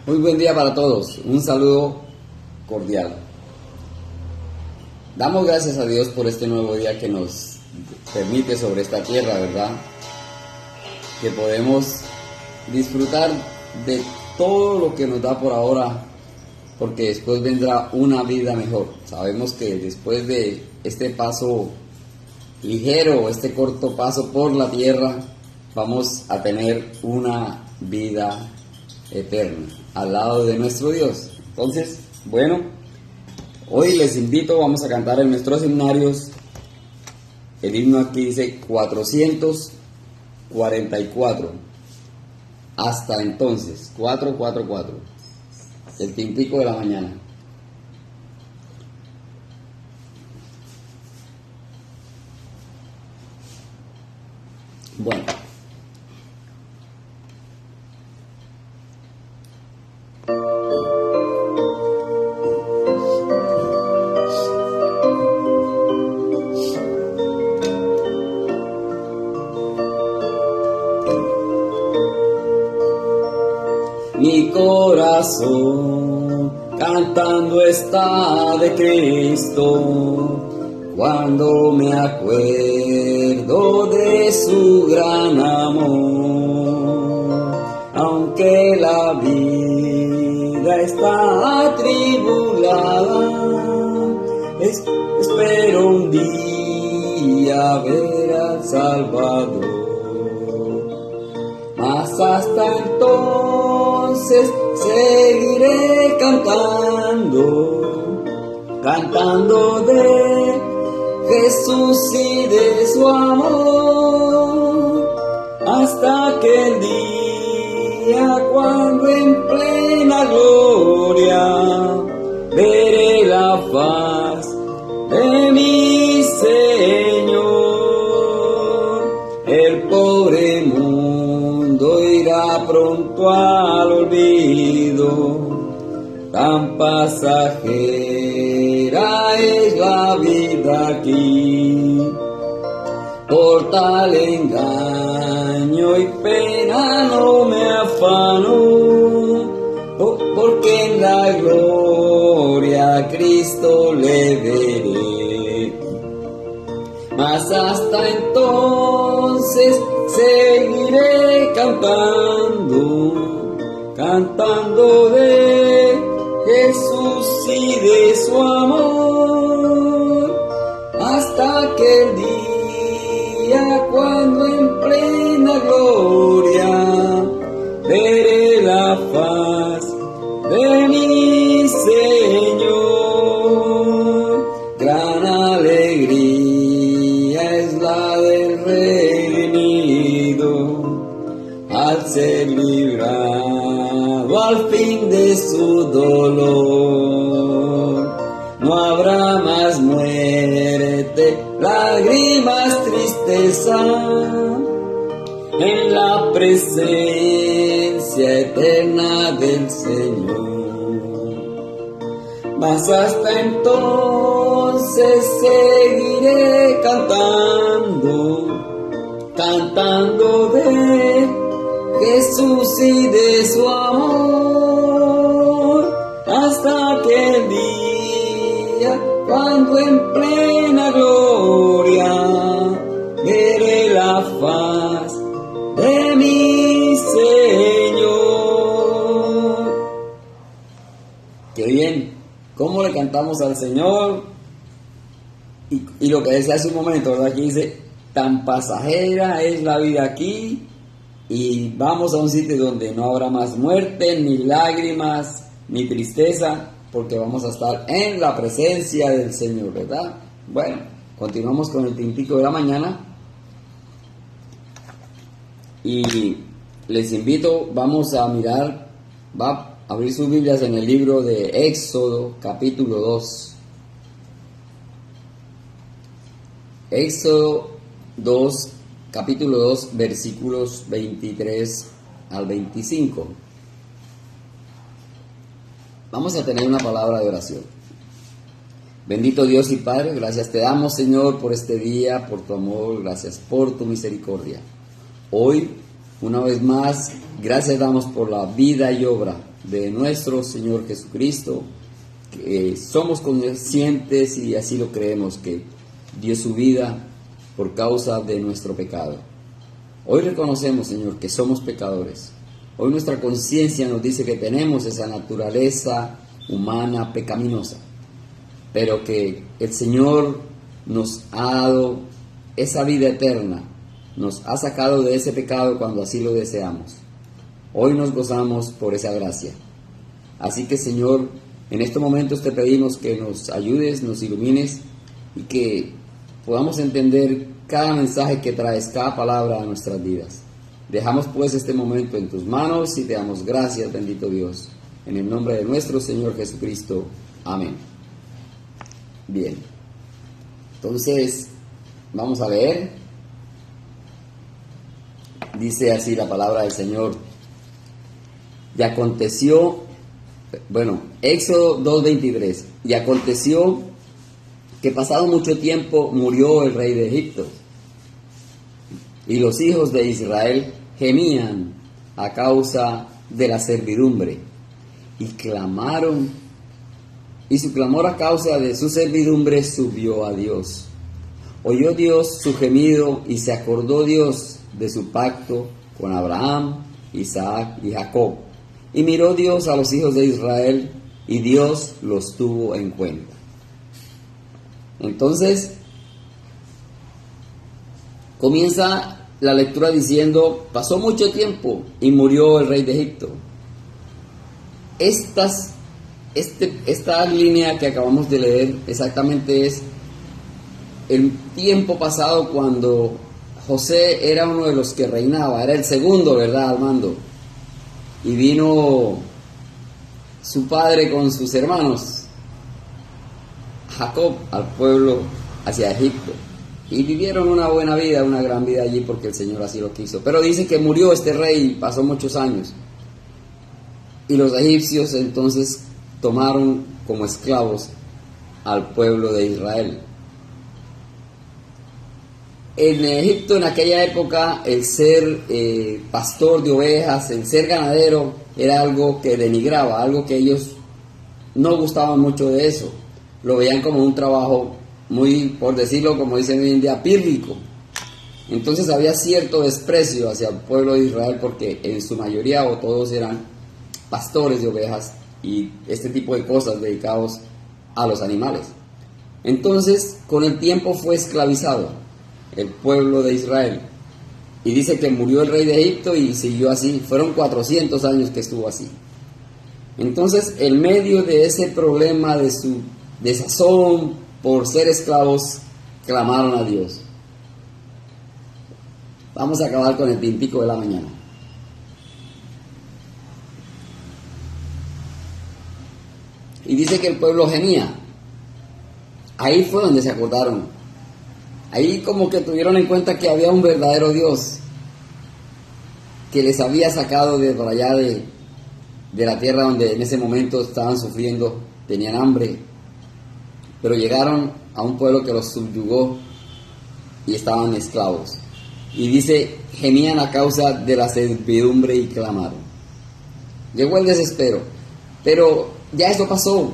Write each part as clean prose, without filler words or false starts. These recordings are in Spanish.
Muy buen día para todos, un saludo cordial. Damos gracias a Dios por este nuevo día que nos permite sobre esta tierra, ¿verdad? Que podemos disfrutar de todo lo que nos da por ahora, porque después vendrá una vida mejor. Sabemos que después de este paso ligero, este corto paso por la tierra, vamos a tener una vida eterna al lado de nuestro Dios. Entonces, bueno, hoy les invito, vamos a cantar en nuestros himnarios. El himno aquí dice 444. Hasta entonces, 444. El tintico de la mañana. Bueno. Mi corazón cantando está de Cristo, cuando me acuerdo de su gran amor. Aunque la vida está atribulada, espero un día ver al Salvador. Mas hasta entonces seguiré cantando de Jesús y de su amor, hasta que el día cuando en plena gloria veré la faz de mi Señor. El pobre mundo irá pronto al olvido, tan pasajera es la vida aquí. Por tal engaño y pena no me afano, porque en la gloria a Cristo le veré. Mas hasta entonces seguiré cantando de Jesús y de su amor, hasta que el día cuando en plena gloria veré la faz de mi Señor. Gran alegría es la del redimido, al ser librado al fin de su dolor. No habrá más muerte, lágrimas, tristeza, en la presencia eterna del Señor. Mas hasta entonces seguiré cantando de Jesús y de su amor, hasta que el día cuando en plena gloria veré la faz de mi Señor. Qué bien, cómo le cantamos al Señor. Y lo que decía hace un momento, ¿verdad? Aquí dice, tan pasajera es la vida aquí, y vamos a un sitio donde no habrá más muerte, ni lágrimas, ni tristeza, porque vamos a estar en la presencia del Señor, ¿verdad? Bueno, continuamos con el tintico de la mañana. Y les invito, vamos a mirar, va a abrir sus Biblias en el libro de Éxodo, capítulo 2. Éxodo 2, capítulo 2, versículos 23 al 25. Vamos a tener una palabra de oración. Bendito Dios y Padre, gracias te damos, Señor, por este día, por tu amor, gracias por tu misericordia. Hoy, una vez más, gracias damos por la vida y obra de nuestro Señor Jesucristo, que somos conscientes y así lo creemos, que dio su vida por causa de nuestro pecado. Hoy reconocemos, Señor, que somos pecadores. Hoy nuestra conciencia nos dice que tenemos esa naturaleza humana pecaminosa, pero que el Señor nos ha dado esa vida eterna, nos ha sacado de ese pecado cuando así lo deseamos. Hoy nos gozamos por esa gracia. Así que, Señor, en estos momentos te pedimos que nos ayudes, nos ilumines y que podamos entender cada mensaje que traes, cada palabra a nuestras vidas. Dejamos pues este momento en tus manos y te damos gracias, bendito Dios. En el nombre de nuestro Señor Jesucristo. Amén. Bien. Entonces, vamos a ver. Dice así la palabra del Señor. Y aconteció, Éxodo 2:23. Y aconteció que pasado mucho tiempo murió el rey de Egipto. Y los hijos de Israel gemían a causa de la servidumbre. Y clamaron, y su clamor a causa de su servidumbre subió a Dios. Oyó Dios su gemido y se acordó Dios de su pacto con Abraham, Isaac y Jacob. Y miró Dios a los hijos de Israel y Dios los tuvo en cuenta. Entonces, comienza la lectura diciendo, pasó mucho tiempo y murió el rey de Egipto. Esta línea que acabamos de leer exactamente es el tiempo pasado cuando José era uno de los que reinaba, era el segundo, ¿verdad?, al mando. Y vino su padre con sus hermanos, Jacob, al pueblo hacia Egipto. Y vivieron una buena vida, una gran vida allí porque el Señor así lo quiso. Pero dice que murió este rey, pasó muchos años. Y los egipcios entonces tomaron como esclavos al pueblo de Israel. En Egipto, en aquella época, el ser pastor de ovejas, el ser ganadero, era algo que denigraba, algo que ellos no gustaban mucho de eso. Lo veían como un trabajo muy, por decirlo como dicen hoy en día, pírrico. Entonces había cierto desprecio hacia el pueblo de Israel porque en su mayoría o todos eran pastores de ovejas y este tipo de cosas dedicados a los animales. Entonces, con el tiempo fue esclavizado el pueblo de Israel. Y dice que murió el rey de Egipto y siguió así. Fueron 400 años que estuvo así. Entonces, en medio de ese problema de su desazón por ser esclavos, clamaron a Dios. Vamos a acabar con el tintico de la mañana. Y dice que el pueblo gemía. Ahí fue donde se acordaron. Ahí como que tuvieron en cuenta que había un verdadero Dios que les había sacado de por allá de la tierra donde en ese momento estaban sufriendo, tenían hambre, pero llegaron a un pueblo que los subyugó y estaban esclavos. Y dice, gemían a causa de la servidumbre y clamaron. Llegó el desespero, pero ya eso pasó.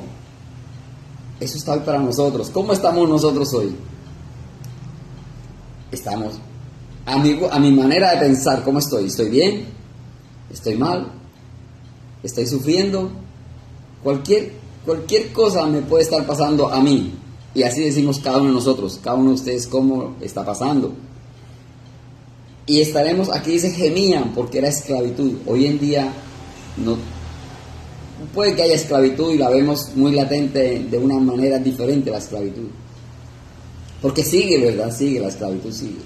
Eso está hoy para nosotros. ¿Cómo estamos nosotros hoy? Estamos, a mi manera de pensar, ¿cómo estoy? ¿Estoy bien? ¿Estoy mal? ¿Estoy sufriendo? Cualquier cosa me puede estar pasando a mí. Y así decimos cada uno de nosotros, cada uno de ustedes, cómo está pasando. Y estaremos, aquí dice gemían, porque era esclavitud. Hoy en día no puede que haya esclavitud y la vemos muy latente de una manera diferente, la esclavitud. Porque sigue, ¿verdad? Sigue, la esclavitud sigue.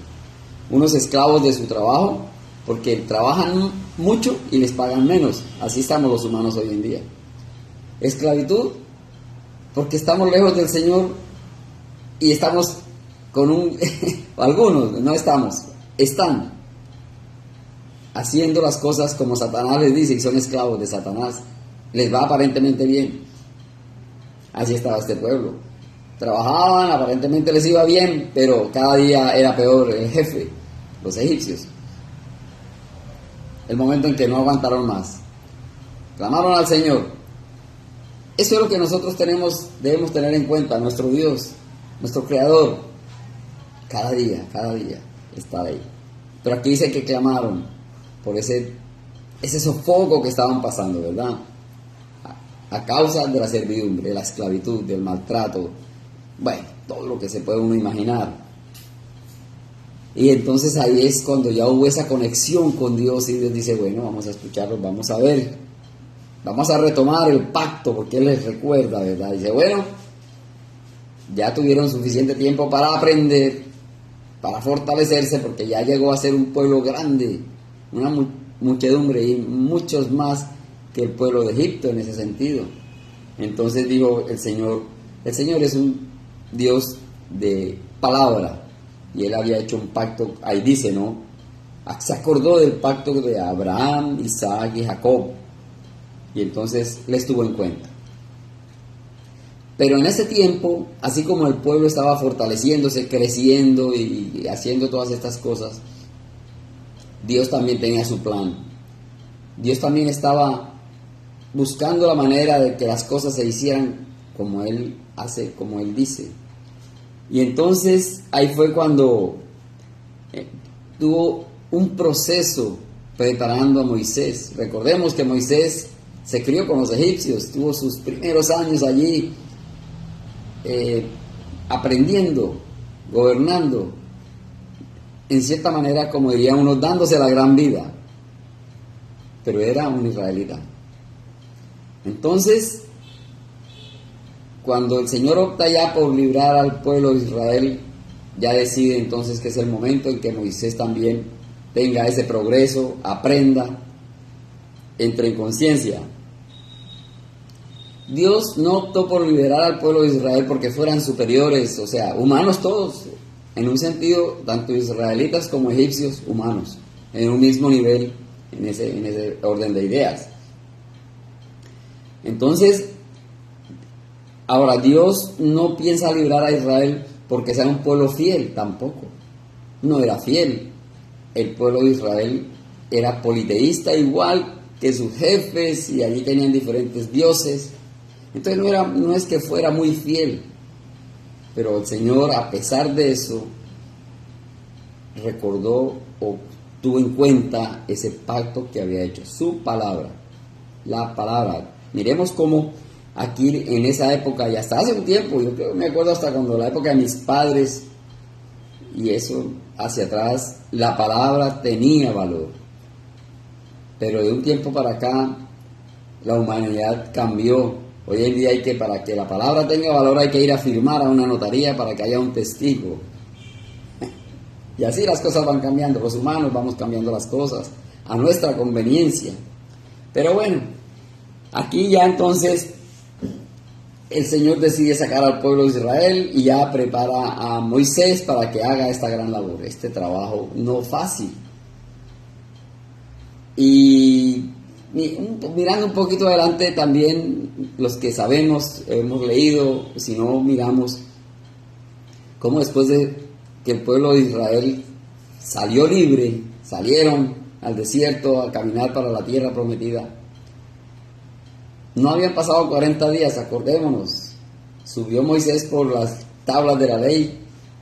Unos esclavos de su trabajo, porque trabajan mucho y les pagan menos. Así estamos los humanos hoy en día. Esclavitud, porque estamos lejos del Señor y estamos con algunos, no están haciendo las cosas como Satanás les dice y son esclavos de Satanás. Les va aparentemente bien. Así estaba este pueblo. Trabajaban, aparentemente les iba bien, pero cada día era peor el jefe, los egipcios. El momento en que no aguantaron más. clamaron al Señor. Eso es lo que nosotros debemos tener en cuenta, nuestro Dios, nuestro Creador, cada día está ahí. Pero aquí dice que clamaron por ese sofoco que estaban pasando, ¿verdad? A causa de la servidumbre, de la esclavitud, del maltrato, bueno, todo lo que se puede uno imaginar. Y entonces ahí es cuando ya hubo esa conexión con Dios y Dios dice, bueno, vamos a escucharlo, vamos a ver, vamos a retomar el pacto, porque Él les recuerda, ¿verdad? Dice, bueno, ya tuvieron suficiente tiempo para aprender, para fortalecerse, porque ya llegó a ser un pueblo grande, una muchedumbre y muchos más que el pueblo de Egipto en ese sentido. Entonces dijo el Señor es un Dios de palabra, y Él había hecho un pacto, ahí dice, ¿no? Se acordó del pacto de Abraham, Isaac y Jacob, y entonces les tuvo en cuenta. Pero en ese tiempo, así como el pueblo estaba fortaleciéndose, creciendo y haciendo todas estas cosas, Dios también tenía su plan. Dios también estaba buscando la manera de que las cosas se hicieran como Él hace, como Él dice. Y entonces ahí fue cuando tuvo un proceso preparando a Moisés. Recordemos que Moisés se crió con los egipcios, tuvo sus primeros años allí aprendiendo, gobernando, en cierta manera, como dirían unos, dándose la gran vida, pero era un israelita. Entonces, cuando el Señor opta ya por librar al pueblo de Israel, ya decide entonces que es el momento en que Moisés también tenga ese progreso, aprenda, entre en conciencia. Dios no optó por liberar al pueblo de Israel porque fueran superiores, o sea, humanos todos, en un sentido, tanto israelitas como egipcios, humanos, en un mismo nivel, en ese orden de ideas. Entonces, ahora Dios no piensa librar a Israel porque sea un pueblo fiel, tampoco. No era fiel. El pueblo de Israel era politeísta igual que sus jefes, y allí tenían diferentes dioses. Entonces no es que fuera muy fiel, pero el Señor, a pesar de eso, recordó o tuvo en cuenta ese pacto que había hecho, su palabra, la palabra. Miremos cómo aquí en esa época, y hasta hace un tiempo, yo creo, me acuerdo hasta cuando la época de mis padres, y eso hacia atrás, la palabra tenía valor. Pero de un tiempo para acá, la humanidad cambió. Hoy en día para que la palabra tenga valor hay que ir a firmar a una notaría para que haya un testigo. Y así las cosas van cambiando, los humanos vamos cambiando las cosas a nuestra conveniencia. Pero bueno, aquí ya entonces el Señor decide sacar al pueblo de Israel y ya prepara a Moisés para que haga esta gran labor, este trabajo no fácil. Y mirando un poquito adelante también, los que sabemos, hemos leído, si no miramos, cómo después de que el pueblo de Israel salió libre, salieron al desierto a caminar para la tierra prometida, no habían pasado 40 días, acordémonos, subió Moisés por las tablas de la ley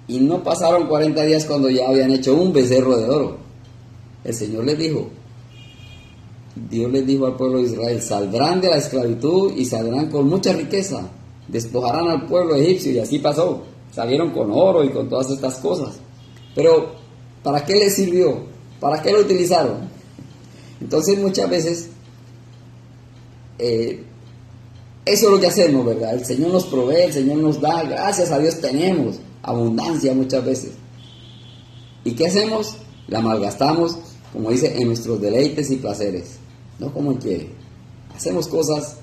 y no pasaron 40 días cuando ya habían hecho un becerro de oro. El Señor les dijo, Dios les dijo al pueblo de Israel, saldrán de la esclavitud y saldrán con mucha riqueza, despojarán al pueblo egipcio, y así pasó, salieron con oro y con todas estas cosas. Pero, ¿para qué les sirvió? ¿Para qué lo utilizaron? Entonces muchas veces, eso es lo que hacemos, ¿verdad? El Señor nos provee, el Señor nos da, gracias a Dios tenemos abundancia muchas veces. ¿Y qué hacemos? La malgastamos, como dice, en nuestros deleites y placeres, no como Él quiere. Hacemos cosas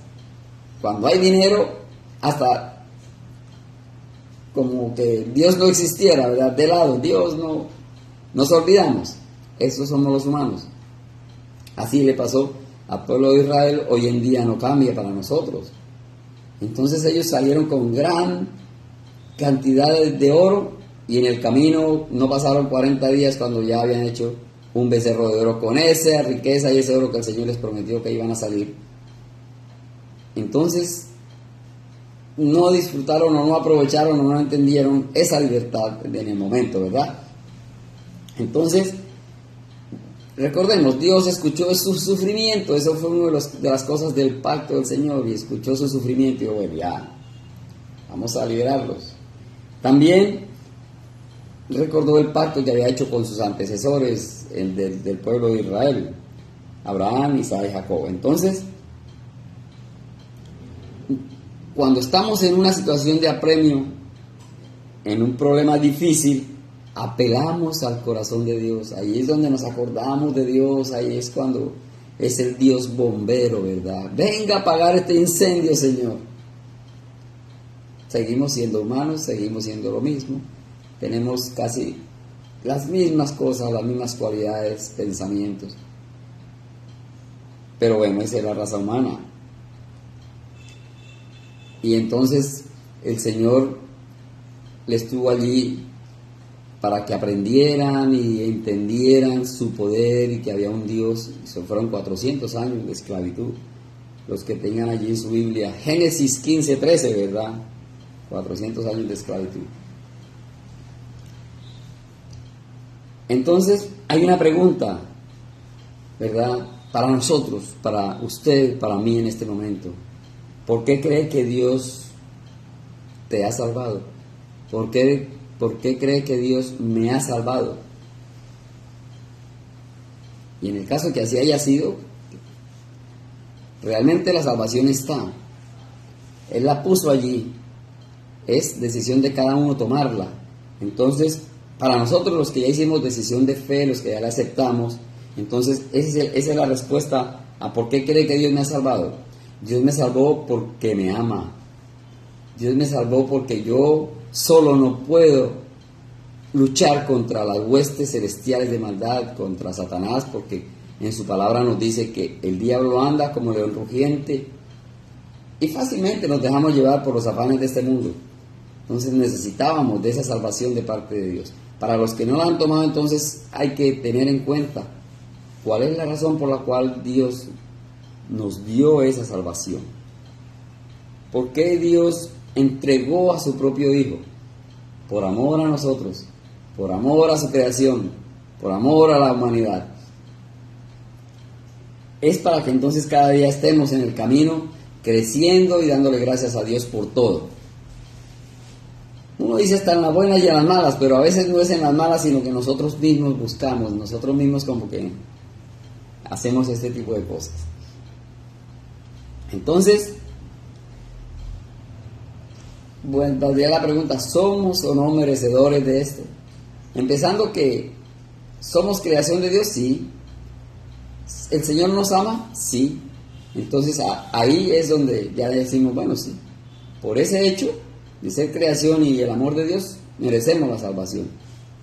cuando hay dinero, hasta como que Dios no existiera, ¿verdad? De lado, Dios no, nos olvidamos. Estos somos los humanos. Así le pasó al pueblo de Israel, hoy en día no cambia para nosotros. Entonces ellos salieron con gran cantidad de oro, y en el camino no pasaron 40 días cuando ya habían hecho un becerro de oro con esa riqueza y ese oro que el Señor les prometió que iban a salir entonces no disfrutaron o no aprovecharon o no entendieron esa libertad en el momento, ¿verdad? Entonces, recordemos, Dios escuchó su sufrimiento, eso fue una de las cosas del pacto del Señor, y escuchó su sufrimiento y dijo, bueno, ya, vamos a liberarlos. También recordó el pacto que había hecho con sus antecesores, el del pueblo de Israel, Abraham, Isaac y Jacob. Entonces, cuando estamos en una situación de apremio, en un problema difícil, apelamos al corazón de Dios. Ahí es donde nos acordamos de Dios, ahí es cuando es el Dios bombero, ¿verdad? Venga a apagar este incendio, Señor. Seguimos siendo humanos, seguimos siendo lo mismo. Tenemos casi las mismas cosas, las mismas cualidades, pensamientos. Pero bueno, esa es la raza humana. Y entonces el Señor le estuvo allí para que aprendieran y entendieran su poder y que había un Dios. Eso fueron 400 años de esclavitud. Los que tengan allí en su Biblia, Génesis 15:13, ¿verdad? 400 años de esclavitud. Entonces, hay una pregunta, ¿verdad? Para nosotros, para usted, para mí en este momento. ¿Por qué cree que Dios te ha salvado? ¿Por qué cree que Dios me ha salvado? Y en el caso que así haya sido, realmente la salvación está. Él la puso allí. Es decisión de cada uno tomarla. Entonces, para nosotros los que ya hicimos decisión de fe, los que ya la aceptamos, entonces esa es la respuesta a por qué cree que Dios me ha salvado. Dios me salvó porque me ama. Dios me salvó porque yo solo no puedo luchar contra las huestes celestiales de maldad, contra Satanás, porque en su palabra nos dice que el diablo anda como león rugiente y fácilmente nos dejamos llevar por los afanes de este mundo. Entonces necesitábamos de esa salvación de parte de Dios. Para los que no la han tomado, entonces hay que tener en cuenta cuál es la razón por la cual Dios nos dio esa salvación. ¿Por qué Dios entregó a su propio Hijo? Por amor a nosotros, por amor a su creación, por amor a la humanidad. Es para que entonces cada día estemos en el camino, creciendo y dándole gracias a Dios por todo. Uno dice hasta en las buenas y en las malas, pero a veces no es en las malas, sino que nosotros mismos buscamos, nosotros mismos como que hacemos este tipo de cosas. Entonces, bueno, valdría la pregunta, ¿somos o no merecedores de esto? Empezando que somos creación de Dios, sí. ¿El Señor nos ama? Sí. Entonces ahí es donde ya decimos, bueno, sí, por ese hecho de ser creación y el amor de Dios, merecemos la salvación.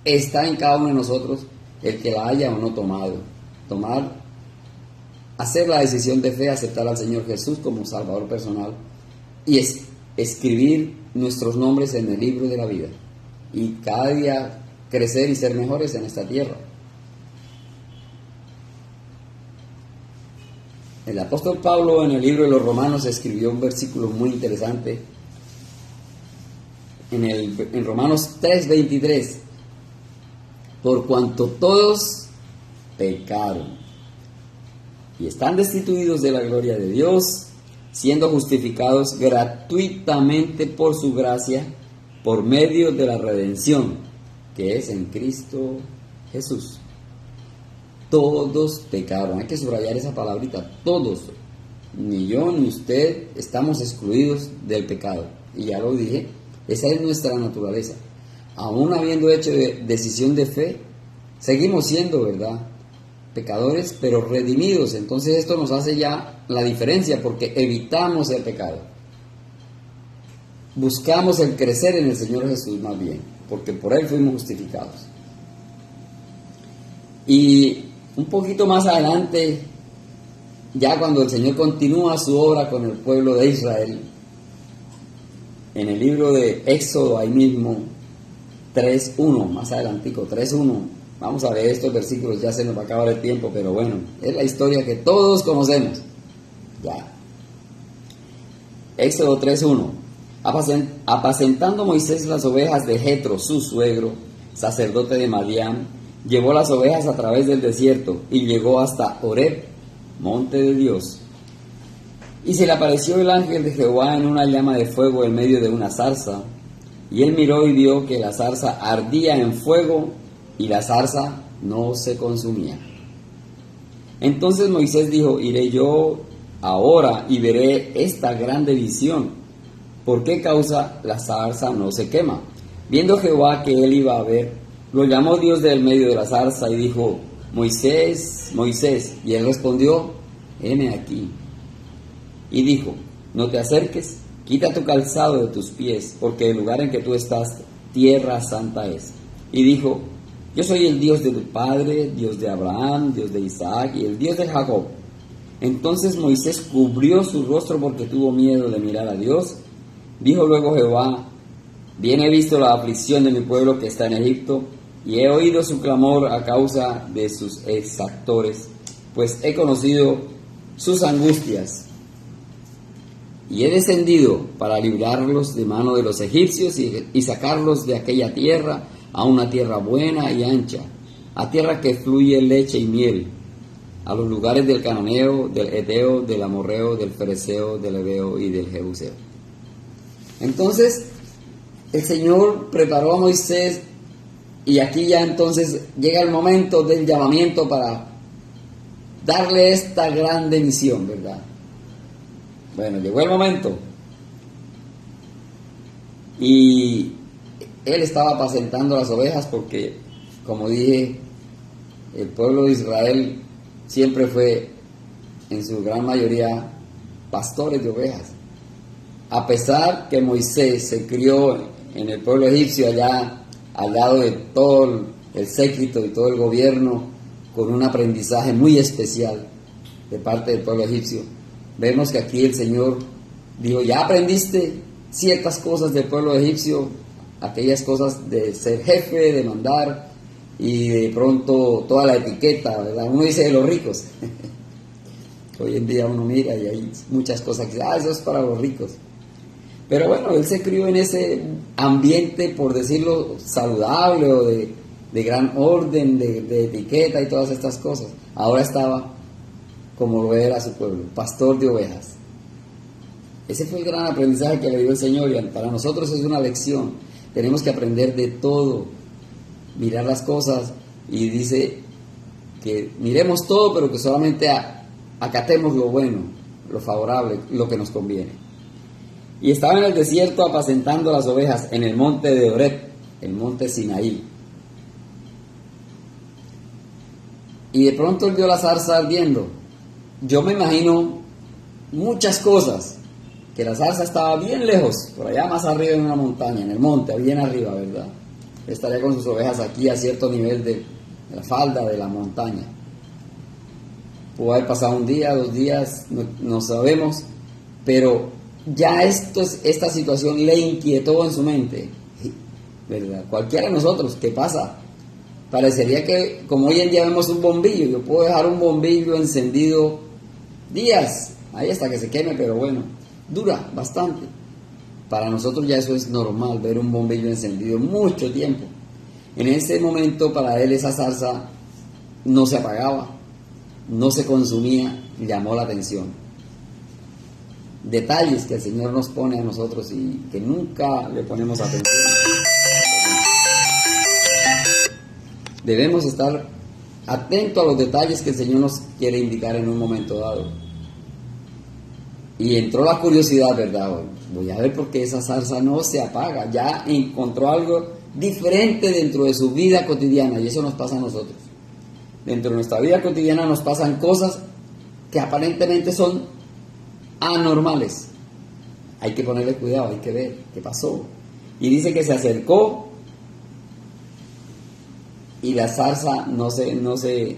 Está en cada uno de nosotros el que la haya o no tomado. Hacer la decisión de fe, aceptar al Señor Jesús como Salvador personal y escribir nuestros nombres en el libro de la vida. Y cada día crecer y ser mejores en esta tierra. El apóstol Pablo en el libro de los Romanos escribió un versículo muy interesante. En Romanos 3:23, por cuanto todos pecaron y están destituidos de la gloria de Dios, siendo justificados gratuitamente por su gracia, por medio de la redención, que es en Cristo Jesús. Todos pecaron, hay que subrayar esa palabrita, todos, ni yo ni usted estamos excluidos del pecado, y ya lo dije, esa es nuestra naturaleza. Aún habiendo hecho decisión de fe, seguimos siendo, ¿verdad?, pecadores, pero redimidos. Entonces esto nos hace ya la diferencia, porque evitamos el pecado. Buscamos el crecer en el Señor Jesús más bien, porque por Él fuimos justificados. Y un poquito más adelante, ya cuando el Señor continúa su obra con el pueblo de Israel, en el libro de Éxodo, ahí mismo, 3:1, más adelantico, 3:1, vamos a ver estos versículos, ya se nos va a acabar el tiempo, pero bueno, es la historia que todos conocemos. Ya. Éxodo 3:1. Apacentando Moisés las ovejas de Jetro, su suegro, sacerdote de Madián, llevó las ovejas a través del desierto y llegó hasta Horeb, monte de Dios. Y se le apareció el ángel de Jehová en una llama de fuego en medio de una zarza. Y él miró y vio que la zarza ardía en fuego y la zarza no se consumía. Entonces Moisés dijo: iré yo ahora y veré esta grande visión. ¿Por qué causa la zarza no se quema? Viendo Jehová que él iba a ver, lo llamó Dios del medio de la zarza y dijo: Moisés, Moisés. Y él respondió: heme aquí. Y dijo: no te acerques, quita tu calzado de tus pies, porque el lugar en que tú estás, tierra santa es. Y dijo: yo soy el Dios de tu padre, Dios de Abraham, Dios de Isaac y el Dios de Jacob. Entonces Moisés cubrió su rostro porque tuvo miedo de mirar a Dios. Dijo luego Jehová: bien he visto la aflicción de mi pueblo que está en Egipto, y he oído su clamor a causa de sus exactores, pues he conocido sus angustias. Y he descendido para librarlos de mano de los egipcios y sacarlos de aquella tierra a una tierra buena y ancha, a tierra que fluye leche y miel, a los lugares del cananeo, del eteo, del amorreo, del fereceo, del heveo y del jebuseo. Entonces el Señor preparó a Moisés, y aquí ya entonces llega el momento del llamamiento para darle esta grande misión, ¿verdad? Bueno, llegó el momento. Y él estaba apacentando las ovejas porque, como dije, el pueblo de Israel siempre fue, en su gran mayoría, pastores de ovejas. A pesar que Moisés se crió en el pueblo egipcio, allá al lado de todo el séquito y todo el gobierno, con un aprendizaje muy especial de parte del pueblo egipcio, vemos que aquí el Señor dijo: ya aprendiste ciertas cosas del pueblo egipcio, aquellas cosas de ser jefe, de mandar, y de pronto toda la etiqueta, ¿verdad? Uno dice de los ricos. Hoy en día uno mira y hay muchas cosas que eso es para los ricos. Pero bueno, él se crió en ese ambiente, por decirlo, saludable, o de gran orden, de etiqueta y todas estas cosas. Ahora estaba, como lo era su pueblo, pastor de ovejas. Ese fue el gran aprendizaje que le dio el Señor, y para nosotros es una lección. Tenemos que aprender de todo, mirar las cosas, y dice que miremos todo, pero que solamente acatemos lo bueno, lo favorable, lo que nos conviene. Y estaba en el desierto apacentando las ovejas en el monte de Horeb, el monte Sinaí. Y de pronto él vio la zarza ardiendo. Yo me imagino muchas cosas, que la zarza estaba bien lejos, por allá más arriba en una montaña, en el monte, bien arriba, ¿verdad? Estaría con sus ovejas aquí a cierto nivel de la falda de la montaña. Pudo haber pasado un día, 2 días, no sabemos, pero ya esta situación le inquietó en su mente, ¿verdad? Cualquiera de nosotros, ¿qué pasa? Parecería que, como hoy en día vemos un bombillo, yo puedo dejar un bombillo encendido días, ahí hasta que se queme, pero bueno, dura bastante. Para nosotros ya eso es normal, ver un bombillo encendido mucho tiempo. En ese momento para él esa zarza no se apagaba, no se consumía, llamó la atención. Detalles que el Señor nos pone a nosotros y que nunca le ponemos atención. Debemos estar atentos a los detalles que el Señor nos quiere indicar en un momento dado. Y entró la curiosidad, ¿verdad? Voy a ver por qué esa zarza no se apaga. Ya encontró algo diferente dentro de su vida cotidiana, y eso nos pasa a nosotros. Dentro de nuestra vida cotidiana nos pasan cosas que aparentemente son anormales. Hay que ponerle cuidado, hay que ver qué pasó. Y dice que se acercó y la zarza no se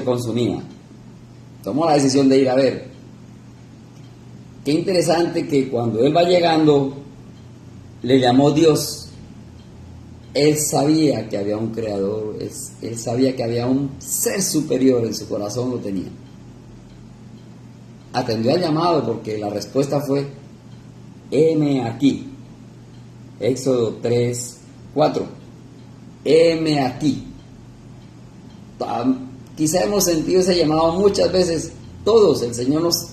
consumía. Tomó la decisión de ir a ver. Qué interesante que cuando él va llegando, le llamó Dios. Él sabía que había un creador, él sabía que había un ser superior, en su corazón lo tenía. Atendió al llamado porque la respuesta fue: heme aquí. Éxodo 3, 4. Heme aquí. Quizá hemos sentido ese llamado muchas veces, todos. El Señor nos,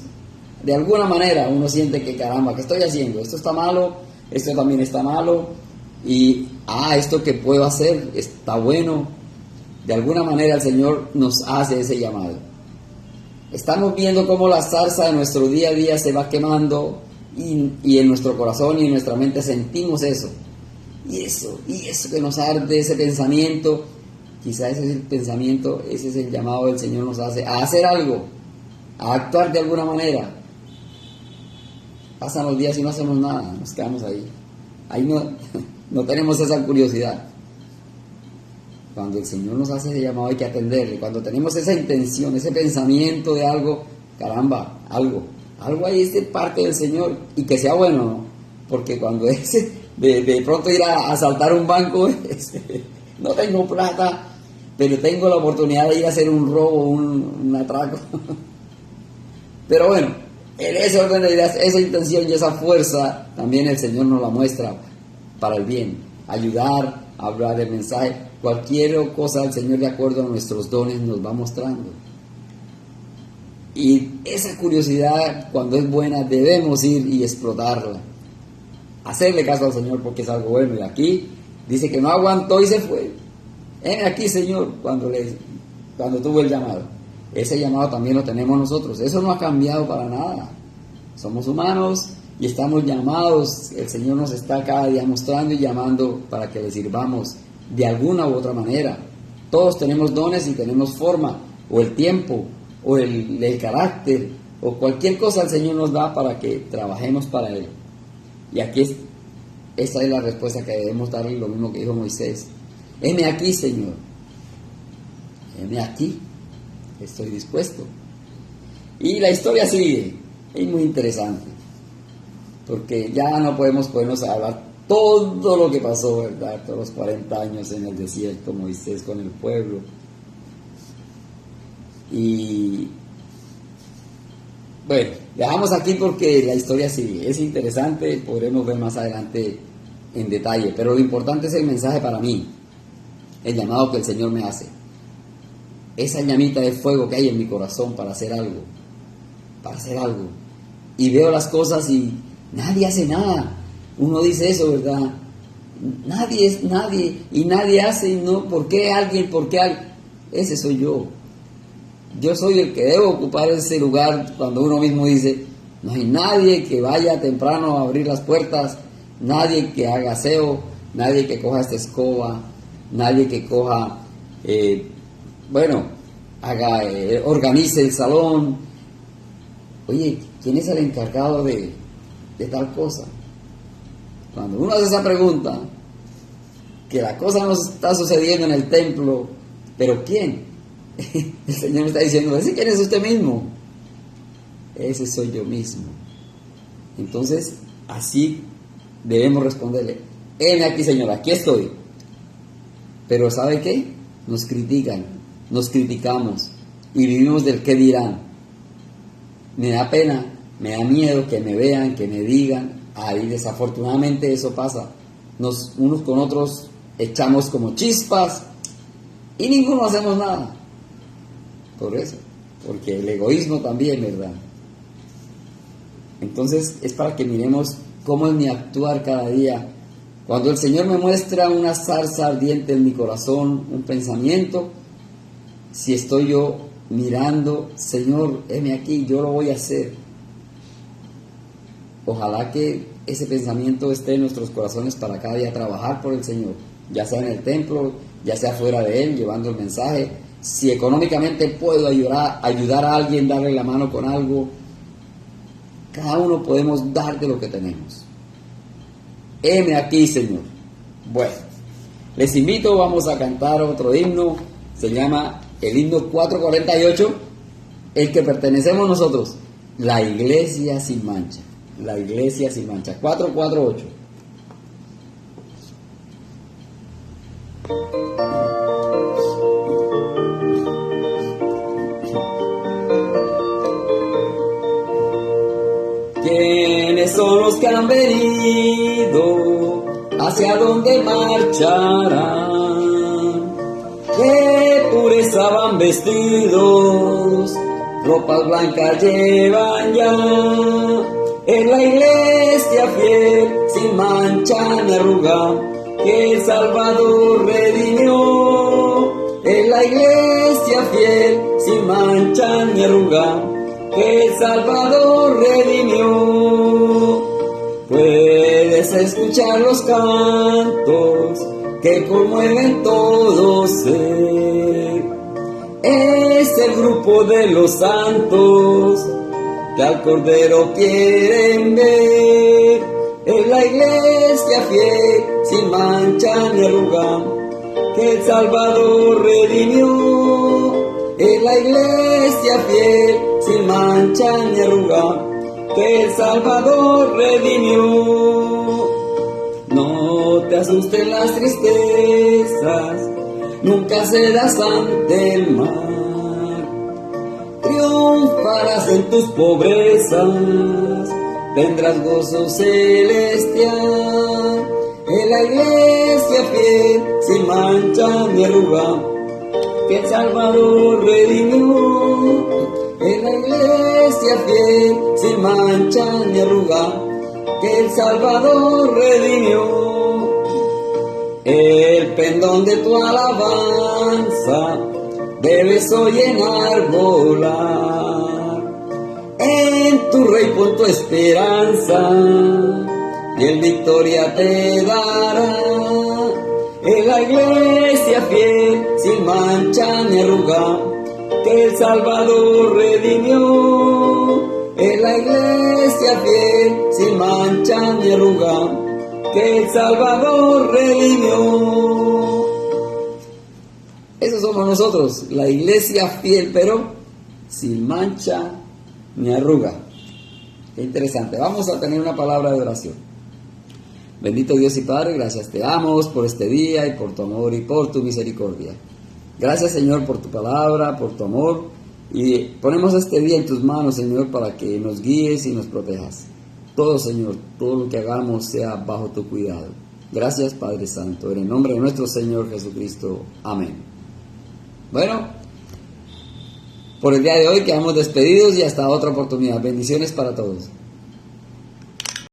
de alguna manera, uno siente que caramba, ¿qué estoy haciendo? Esto está malo, esto también está malo, y esto que puedo hacer está bueno. De alguna manera el Señor nos hace ese llamado. Estamos viendo cómo la zarza de nuestro día a día se va quemando, y en nuestro corazón y en nuestra mente sentimos eso. Y eso que nos arde, ese pensamiento, quizá ese es el pensamiento, ese es el llamado del Señor nos hace a hacer algo, a actuar de alguna manera. Pasan los días y no hacemos nada, nos quedamos ahí. Ahí no tenemos esa curiosidad. Cuando el Señor nos hace ese llamado hay que atenderle. Cuando tenemos esa intención, ese pensamiento de algo, caramba, algo ahí es de parte del Señor, y que sea bueno, ¿no? Porque cuando es de pronto ir a asaltar un banco, no tengo plata, pero tengo la oportunidad de ir a hacer un robo, un atraco. Pero bueno, en ese orden de ideas, esa intención y esa fuerza, también el Señor nos la muestra para el bien. Ayudar, hablar el mensaje, cualquier cosa el Señor, de acuerdo a nuestros dones, nos va mostrando. Y esa curiosidad, cuando es buena, debemos ir y explotarla. Hacerle caso al Señor, porque es algo bueno. Y aquí dice que no aguantó y se fue. Aquí, Señor, cuando tuvo el llamado. Ese llamado también lo tenemos nosotros. Eso no ha cambiado para nada. Somos humanos y estamos llamados. El Señor nos está cada día mostrando y llamando para que le sirvamos de alguna u otra manera. Todos tenemos dones y tenemos forma, o el tiempo, o el carácter, o cualquier cosa el Señor nos da para que trabajemos para Él. Y aquí esa es la respuesta que debemos darle, lo mismo que dijo Moisés. Heme aquí, Señor. Heme aquí. Estoy dispuesto. Y la historia sigue. Es muy interesante. Porque ya no podemos ponernos a hablar todo lo que pasó, ¿verdad? Todos los 40 años en el desierto, Moisés con el pueblo. Y bueno, dejamos aquí porque la historia sigue. Es interesante, podremos ver más adelante en detalle, pero lo importante es el mensaje para mí, el llamado que el Señor me hace, esa llamita de fuego que hay en mi corazón para hacer algo, y veo las cosas y nadie hace nada. Uno dice eso, ¿verdad? Nadie, y nadie hace, y no, ¿por qué alguien? Ese soy yo. Yo soy el que debo ocupar ese lugar cuando uno mismo dice, no hay nadie que vaya temprano a abrir las puertas, nadie que haga aseo, nadie que coja esta escoba, nadie que coja, organice el salón. Oye, ¿quién es el encargado de tal cosa? Cuando uno hace esa pregunta, que la cosa no está sucediendo en el templo, ¿pero quién? El Señor me está diciendo, ¿ese quién es usted mismo? Ese soy yo mismo. Entonces, así debemos responderle, heme aquí, Señor, aquí estoy. Pero ¿sabe qué? Nos critican, nos criticamos y vivimos del qué dirán. Me da pena, me da miedo que me vean, que me digan. Ahí desafortunadamente eso pasa. Unos con otros echamos como chispas y ninguno hacemos nada. Por eso, porque el egoísmo también, ¿verdad? Entonces es para que miremos cómo es mi actuar cada día. Cuando el Señor me muestra una zarza ardiente en mi corazón, un pensamiento, si estoy yo mirando, Señor, heme aquí, yo lo voy a hacer. Ojalá que ese pensamiento esté en nuestros corazones para cada día trabajar por el Señor, ya sea en el templo, ya sea fuera de él, llevando el mensaje. Si económicamente puedo ayudar a alguien, darle la mano con algo, cada uno podemos dar de lo que tenemos. Heme aquí, Señor. Bueno, les invito, vamos a cantar otro himno, se llama el himno 448, el que pertenecemos nosotros, la iglesia sin mancha. La iglesia sin mancha, 448. ¿Quién ¿Quiénes son los que han venido? ¿Hacia dónde marcharán? ¿Qué pureza van vestidos? Ropas blancas llevan ya. En la iglesia fiel, sin mancha ni arruga, que el Salvador redimió. En la iglesia fiel, sin mancha ni arruga, que el Salvador redimió. Puedes escuchar los cantos que conmueven todo ser. Es el grupo de los santos que al Cordero quieren ver. En la iglesia fiel, sin mancha ni arruga, que el Salvador redimió. En la iglesia fiel, sin mancha ni arruga, que el Salvador redimió. No te asusten las tristezas, nunca serás ante el mar. Triunfarás en tus pobrezas, tendrás gozo celestial. En la iglesia fiel, sin mancha ni arruga, que el Salvador redimió. En la iglesia fiel, sin mancha ni arruga, que el Salvador redimió. El pendón de tu alabanza debes hoy enarbolar. En tu Rey pon tu esperanza, y Él victoria te dará. En la iglesia fiel, sin mancha ni arruga, que el Salvador redimió. En la iglesia fiel, sin mancha ni arruga, que el Salvador redimió. Esos somos nosotros, la iglesia fiel, pero sin mancha ni arruga. Qué interesante. Vamos a tener una palabra de oración. Bendito Dios y Padre, gracias te damos por este día y por tu amor y por tu misericordia. Gracias, Señor, por tu palabra, por tu amor, y ponemos este día en tus manos, Señor, para que nos guíes y nos protejas. Todo, Señor, todo lo que hagamos sea bajo tu cuidado. Gracias, Padre Santo, en el nombre de nuestro Señor Jesucristo. Amén. Bueno, por el día de hoy quedamos despedidos y hasta otra oportunidad. Bendiciones para todos.